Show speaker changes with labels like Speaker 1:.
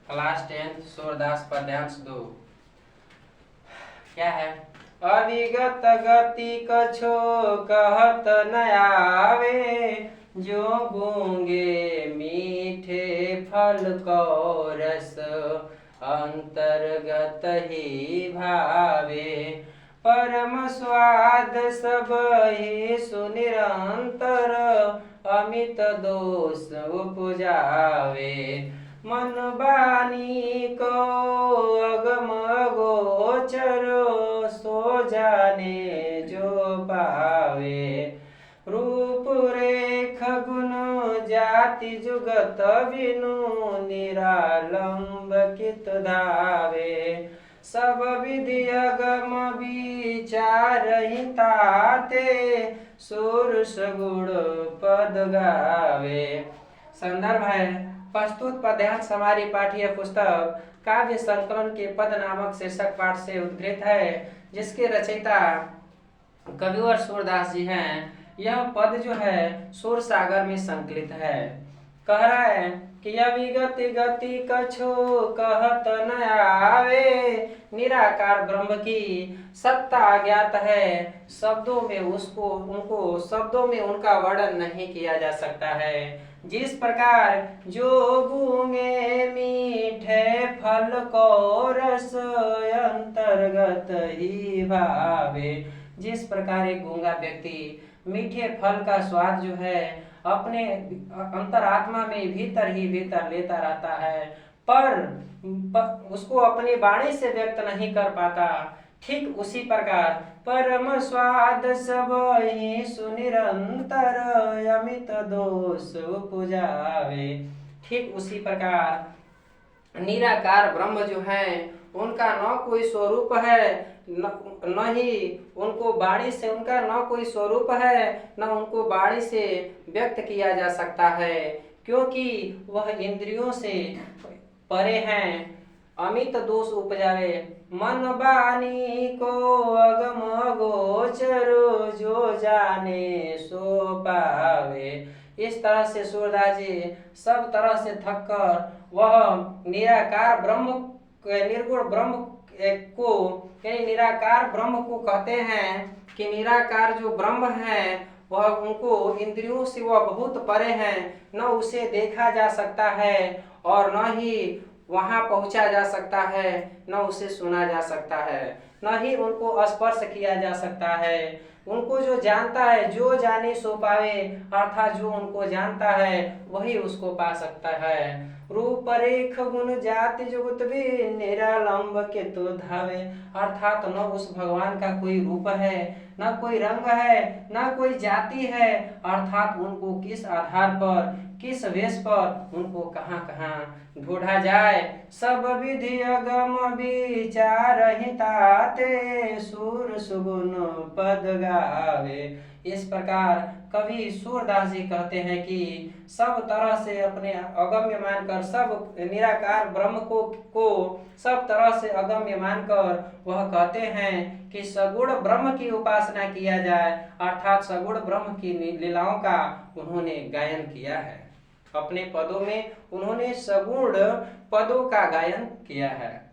Speaker 1: Class 10 Surdas पद्यांश 2। क्या है? अविगत गति कछो कहत न आवे, जो गूंगे मीठे फल को रस अंतर्गत ही भावे। परम स्वाद सब ही सुनिरंतर, अमित दोष उपजावे। मन बानी को अगम गोचर, सो जाने जो पावे। रूप रेख गुण जाति जुगत बिनु, निरालंब कित धावे। सब विधि अगम विचार ही ताते, सुर सगुण पद गावे। संदर्भ है प्रस्तुत पद्यांश हमारी पाठ्य पुस्तक काव्य संकलन के पद नामक शीर्षक पाठ से उद्धृत है, जिसके रचयिता कविवर सूरदास जी हैं। यह पद जो है सुर सागर में संकलित है। कह रहा है कि अविगति गति कछो कहत न आवे, निराकार ब्रह्म की सत्ता अज्ञात है, शब्दों में शब्दों में उनका वर्णन नहीं किया जा सकता है। जिस प्रकार जो गूंगे मीठे फल को रस अंतर्गत ही भावे। जिस प्रकार एक गूंगा व्यक्ति मीठे फल का स्वाद जो है अपने अंतरात्मा में भीतर ही भीतर लेता रहता है, पर उसको अपनी वाणी से व्यक्त नहीं कर पाता, ठीक उसी प्रकार परम स्वाद सब ही सुनिरंतर, अमित दोष उपजावे। ठीक उसी प्रकार निराकार ब्रह्म जो है उनका न कोई स्वरूप है, न ही उनको वाणी से उनका न कोई स्वरूप है, न उनको वाणी से व्यक्त किया जा सकता है, क्योंकि वह इंद्रियों से परे हैं। अमित दोष उपजावे। मन बानी को अगम गोचर, जो जाने सो पावे। इस तरह से सूरदास जी सब तरह से थक कर वह निराकार ब्रह्म, निर्गुण ब्रह्म को यानी निराकार ब्रह्म को कहते हैं कि निराकार जो ब्रह्म है वह उनको इंद्रियों से वह बहुत परे हैं, न उसे देखा जा सकता है और न ही वहां पहुंचा जा सकता है, न उसे सुना जा सकता है, न ही उनको स्पर्श किया जा सकता है। उनको जो जानता है, जो जाने सो पावे, अर्थात जो उनको जानता है वही उसको पा सकता है। रूप रेख गुण जाति जुगत भी निरालंब के तो धावे। अर्थात न उस भगवान का कोई रूप है, न कोई रंग है, न कोई जाति है, अर्थात उनको किस आधार पर, किस वेश पर उनको कहाँ कहाँ ढूंढा जाए। सब विधि अगम विचार ही ताते, सुर सुगुण पद गावे। इस प्रकार कवि सूरदास जी कहते हैं कि सब तरह से अपने अगम्य मानकर, सब निराकार ब्रह्म को सब तरह से अगम्य मानकर वह कहते हैं कि सगुण ब्रह्म की उपासना किया जाए, अर्थात सगुण ब्रह्म की लीलाओं का उन्होंने गायन किया है। अपने पदों में उन्होंने सगुण पदों का गायन किया है।